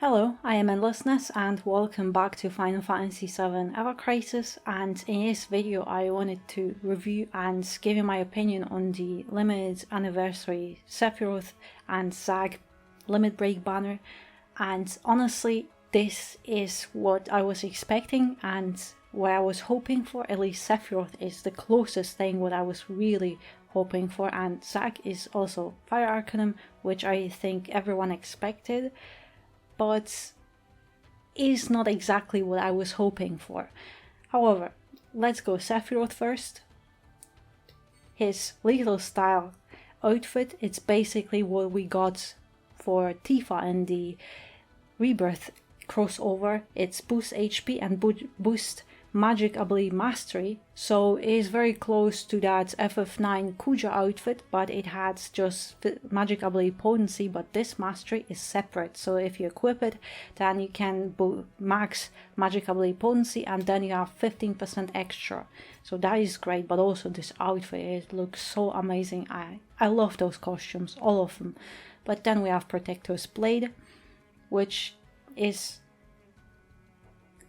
Hello, I am Endlessness and welcome back to Final Fantasy VII Ever Crisis, and in this video I wanted to review and give you my opinion on the limited anniversary Sephiroth and Zack limit break banner. And honestly, this is what I was expecting and what I was hoping for. At least Sephiroth is the closest thing what I was really hoping for, and Zack is also Fire Arcanum, which I think everyone expected, but is not exactly what I was hoping for. However, let's go Sephiroth first. His lethal style outfit, it's basically what we got for Tifa in the Rebirth crossover. It's boost HP and boost magic ability mastery, so it is very close to that FF9 Kuja outfit, but it has just magic ability potency, but this mastery is separate. So if you equip it, then you can max magic ability potency and then you have 15% extra. So that is great, but also this outfit, it looks so amazing. I love those costumes, all of them. But then we have Protector's Blade, which is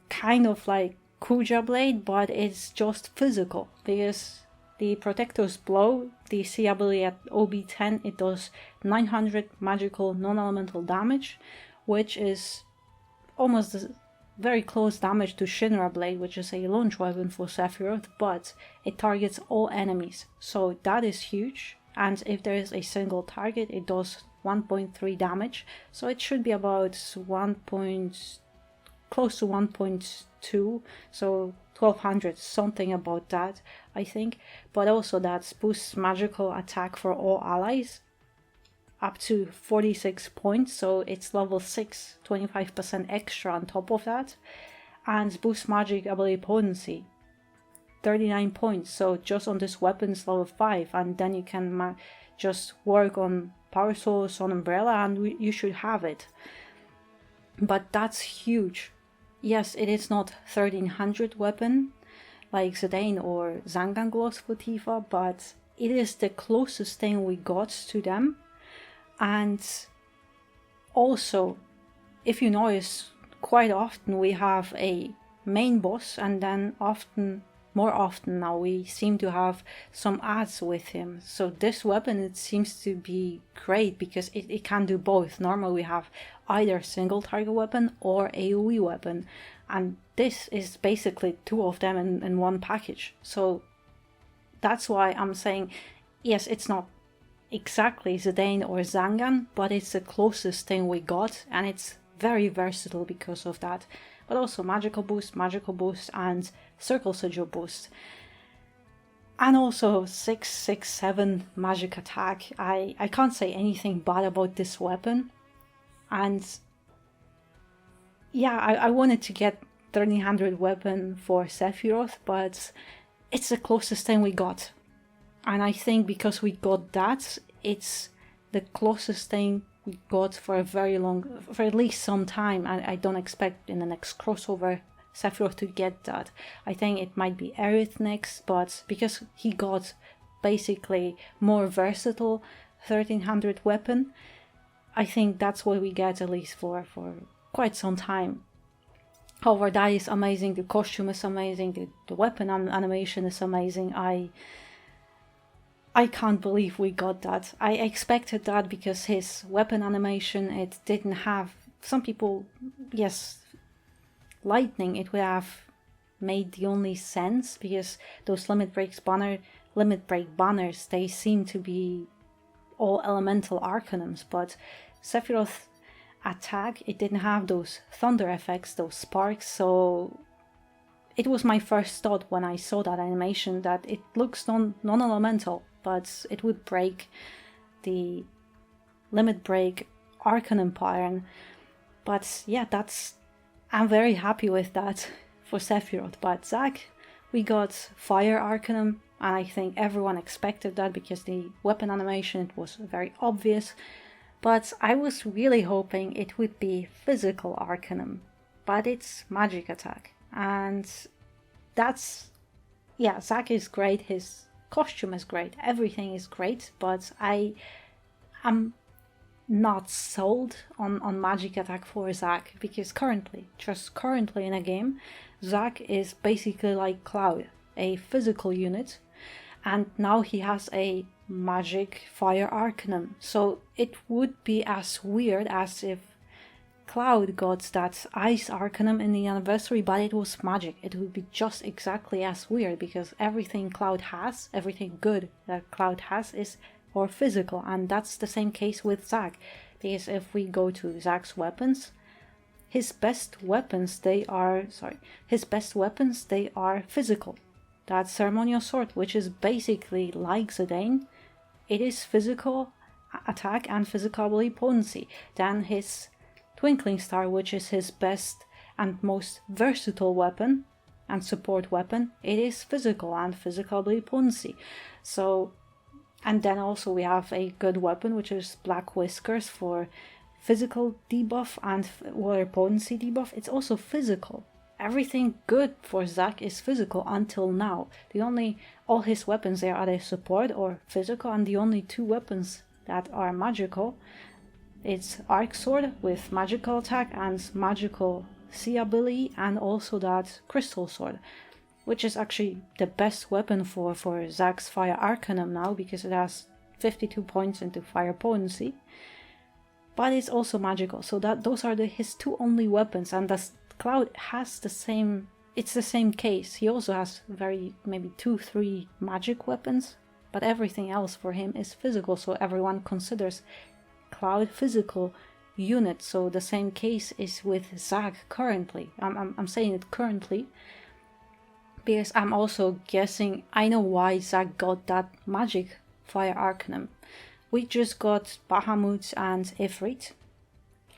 kind of like Kuja Blade, but it's just physical, because the Protector's Blow, the C ability at OB10, it does 900 magical non-elemental damage, which is almost very close damage to Shinra Blade, which is a launch weapon for Sephiroth, but it targets all enemies, so that is huge. And if there is a single target, it does 1.3 damage, so it should be about close to 1.2, so 1200, something about that, I think. But also that boosts magical attack for all allies up to 46 points, so it's level 6, 25% extra on top of that. And boosts magic ability potency, 39 points, so just on this weapon it's level 5, and then you can just work on Power Source, on Umbrella, and you should have it. But that's huge. Yes, it is not 1300 weapon like Zidane or Zangan gloves for Tifa, but it is the closest thing we got to them. And also, if you notice, quite often we have a main boss, and then more often now we seem to have some adds with him. So this weapon, it seems to be great because it can do both. Normally we have either single target weapon or AoE weapon, and this is basically two of them in one package. So that's why I'm saying, yes, it's not exactly Zidane or Zangan, but it's the closest thing we got, and it's very versatile because of that. But also magical boost, and circle sigil boost. And also 667 magic attack. I can't say anything bad about this weapon. And yeah, I wanted to get 1300 weapon for Sephiroth, but it's the closest thing we got. And I think because we got that, it's the closest thing we got for at least some time. I don't expect in the next crossover Sephiroth to get that. I think it might be Aerith next, but because he got basically more versatile 1300 weapon, I think that's what we get at least for quite some time. However, that is amazing, the costume is amazing, the weapon animation is amazing. I can't believe we got that. I expected that because his weapon animation, it didn't have... Some people, yes, lightning, it would have made the only sense, because those limit break banners, they seem to be all elemental arcanums, but Sephiroth attack, it didn't have those thunder effects, those sparks, so it was my first thought when I saw that animation that it looks non-elemental, but it would break the limit break Arcanum pattern. But yeah, I'm very happy with that for Sephiroth. But Zack, we got Fire Arcanum, and I think everyone expected that because the weapon animation, it was very obvious. But I was really hoping it would be Physical Arcanum, but it's magic attack. And that's... yeah, Zack is great, his costume is great, everything is great, but I'm not sold on magic attack for Zack, because just currently in a game, Zack is basically like Cloud, a physical unit, and now he has a magic fire arcanum. So it would be as weird as if Cloud got that ice arcanum in the anniversary, but it was magic. It would be just exactly as weird, because everything Cloud has, everything good that Cloud has is or physical, and that's the same case with Zack, because if we go to Zack's weapons, his best weapons they are physical. That ceremonial sword, which is basically like Zidane, it is physical attack and physical ability potency. Then his Twinkling Star, which is his best and most versatile weapon and support weapon, it is physical and physical ability potency. So, and then also we have a good weapon, which is Black Whiskers for physical debuff and water potency debuff. It's also physical. Everything good for Zack is physical until now. All his weapons, they are either support or physical, and the only two weapons that are magical, it's Arc Sword with magical attack and magical C ability, and also that Crystal Sword, which is actually the best weapon for Zack's Fire Arcanum now, because it has 52 points into fire potency. But it's also magical, so those are his two only weapons, and Cloud has the same case. He also has maybe 2-3 magic weapons, but everything else for him is physical, so everyone considers Cloud physical unit. So the same case is with Zack currently. I'm saying it currently, because I'm also guessing I know why Zack got that magic fire arcanum. We just got Bahamut and Ifrit,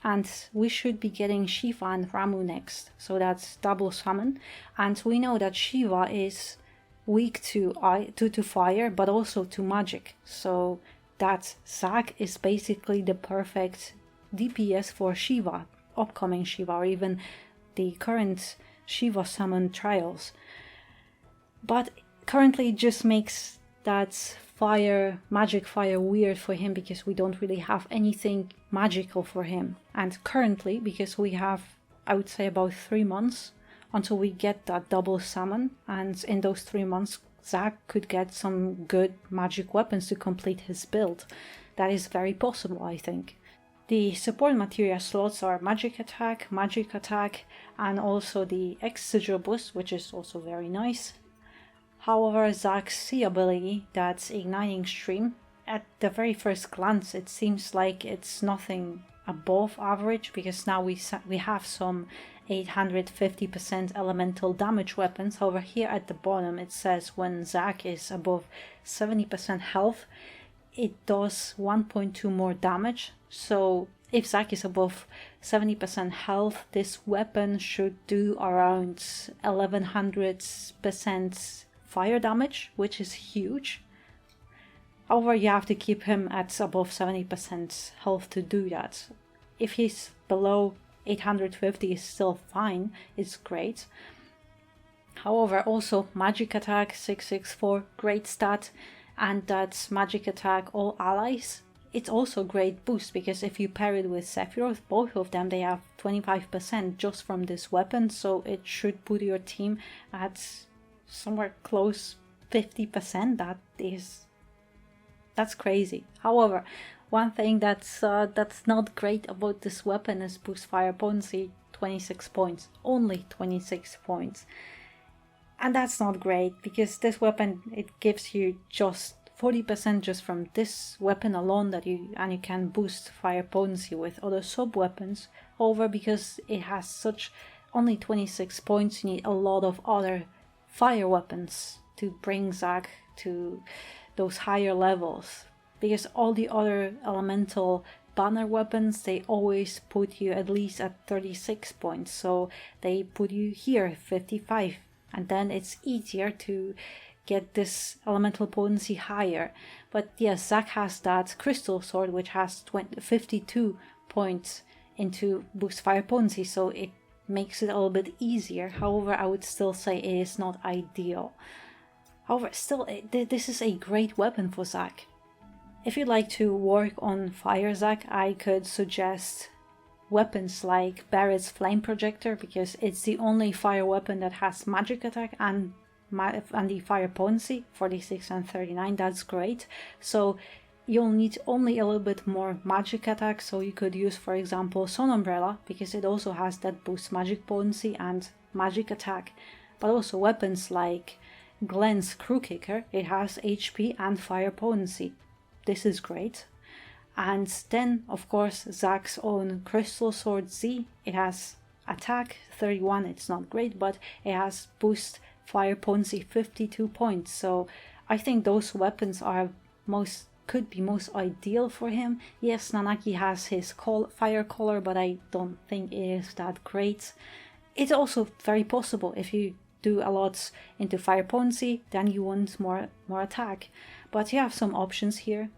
and we should be getting Shiva and Ramu next, so that's double summon. And we know that Shiva is weak to fire, but also to magic, so that Zack is basically the perfect DPS for Shiva, upcoming Shiva, or even the current Shiva summon trials. But currently it just makes that magic fire weird for him, because we don't really have anything magical for him. And currently, because we have, I would say, about 3 months until we get that double summon, and in those 3 months Zack could get some good magic weapons to complete his build. That is very possible, I think. The support materia slots are magic attack, and also the X-Sigil boost, which is also very nice. However, Zack's C ability, that's Igniting Stream, at the very first glance it seems like it's nothing above average, because now we have some 850% elemental damage weapons. However, here at the bottom it says when Zack is above 70% health, it does 1.2 more damage. So if Zack is above 70% health, this weapon should do around 1100% fire damage, which is huge. However, you have to keep him at above 70% health to do that. If he's below 850 is still fine, it's great. However, also magic attack 664, great stat, and that's magic attack all allies. It's also great boost, because if you pair it with Sephiroth, both of them, they have 25% just from this weapon, so it should put your team at somewhere close 50%. That's crazy. However, one thing that's not great about this weapon is boost fire potency 26 points, only 26 points. And that's not great, because this weapon, it gives you just 40% just from this weapon alone, you can boost fire potency with other sub weapons. However, because it has only 26 points, you need a lot of other fire weapons to bring Zack to those higher levels, because all the other elemental banner weapons, they always put you at least at 36 points, so they put you here 55, and then it's easier to get this elemental potency higher. But yes, Zack has that Crystal Sword, which has 52 points into boost fire potency, so it makes it a little bit easier. However, I would still say it is not ideal. However, still, this is a great weapon for Zack. If you'd like to work on fire, Zack, I could suggest weapons like Barrett's Flame Projector, because it's the only fire weapon that has magic attack and the fire potency, 46 and 39. That's great. So you'll need only a little bit more magic attack, so you could use, for example, Sun Umbrella, because it also has that boost magic potency and magic attack. But also weapons like Glenn's Crew Kicker, it has HP and fire potency. This is great. And then, of course, Zack's own Crystal Sword Z, it has attack 31, it's not great, but it has boost fire potency 52 points. So I think those weapons are could be most ideal for him. Yes, Nanaki has his fire color, but I don't think it is that great. It's also very possible if you do a lot into fire potency, then you want more attack. But you have some options here.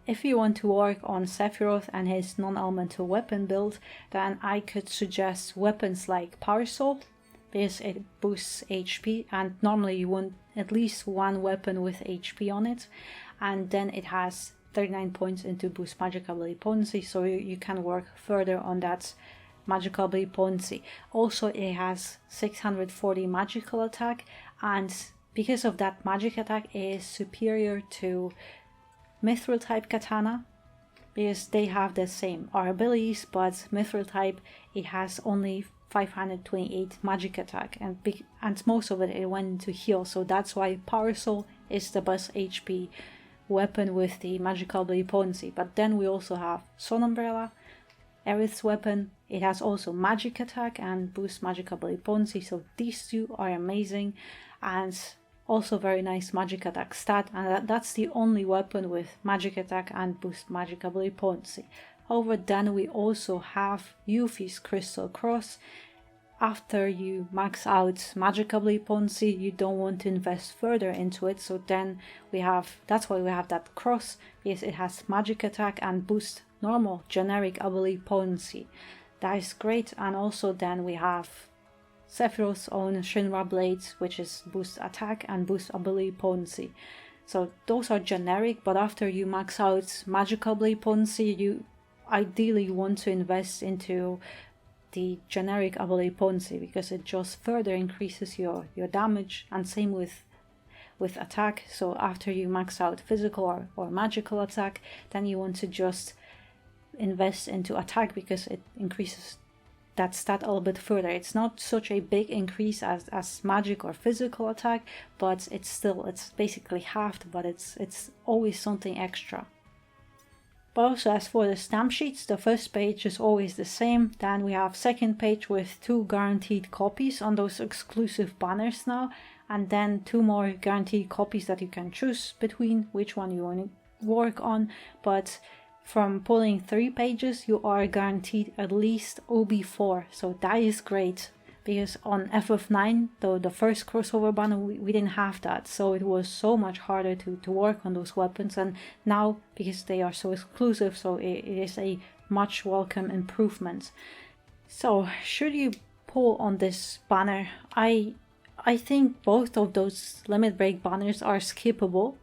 If you want to work on Sephiroth and his non-elemental weapon build, then I could suggest weapons like Power Soul, because it boosts HP, and normally you want at least one weapon with HP on it, and then it has 39 points into boost magic ability potency, so you can work further on that magical ability potency. Also, it has 640 magical attack, and because of that magic attack, it is superior to Mithril type katana, because they have the same abilities, but Mithril type, it has only 528 magic attack, and most of it went into heal, so that's why Power Soul is the best HP weapon with the magical ability potency. But then we also have Sun Umbrella, Aerith's weapon, it has also magic attack and boost magic ability potency, so these two are amazing, and also very nice magic attack stat, and that's the only weapon with magic attack and boost magic ability potency. However, then we also have Yuffie's Crystal Cross. After you max out magic ability potency, you don't want to invest further into it, so then that's why we have that cross, because it has magic attack and boost normal generic ability potency. That is great. And also then we have Sephiroth's own Shinra Blades, which is boost attack and boost ability potency. So those are generic, but after you max out magical ability potency, you ideally want to invest into the generic ability potency, because it just further increases your damage, and same with attack. So after you max out physical or magical attack, then you want to just invest into attack, because it increases that stat a little bit further. It's not such a big increase as magic or physical attack, but it's basically halved, but it's always something extra. But also, as for the stamp sheets, the first page is always the same. Then we have second page with 2 guaranteed copies on those exclusive banners now, and then 2 more guaranteed copies that you can choose between which one you want to work on. But from pulling 3 pages, you are guaranteed at least OB4, so that is great, because on FF9, though the first crossover banner, we didn't have that, so it was so much harder to work on those weapons, and now, because they are so exclusive, so it is a much welcome improvement. So, should you pull on this banner, I think both of those limit break banners are skippable,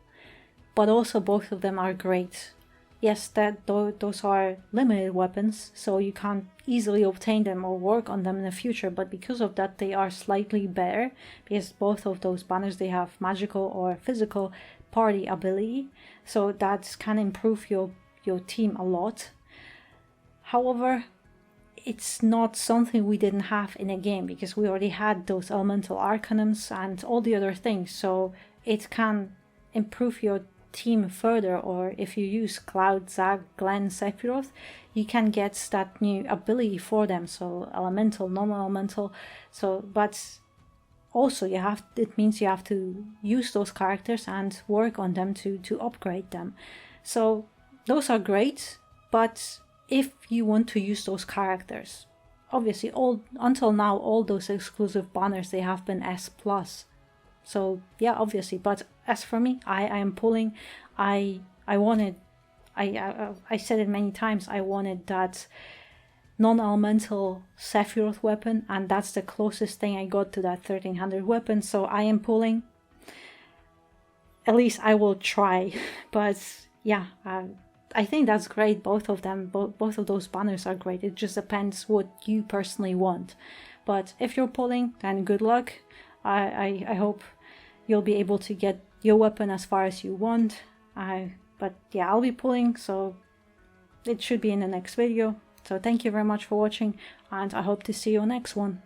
but also both of them are great. Yes, those are limited weapons, so you can't easily obtain them or work on them in the future, but because of that they are slightly better, because both of those banners, they have magical or physical party ability, so that can improve your team a lot. However, it's not something we didn't have in a game, because we already had those elemental arcanums and all the other things, so it can improve your team further. Or if you use Cloud, Zack, Glenn, Sephiroth, you can get that new ability for them, so elemental, non-elemental. So, but also it means you have to use those characters and work on them to upgrade them. So those are great, but if you want to use those characters, obviously until now all those exclusive banners, they have been S+. So yeah, obviously, but as for me, I am pulling. I said it many times, I wanted that non-elemental Sephiroth weapon, and that's the closest thing I got to that 1300 weapon, so I am pulling. at least I will try. But yeah, I think that's great. Both of them, both of those banners are great. It just depends what you personally want. But if you're pulling, then good luck. I hope you'll be able to get your weapon as far as you want. But yeah, I'll be pulling, so it should be in the next video. So thank you very much for watching, and I hope to see you next one.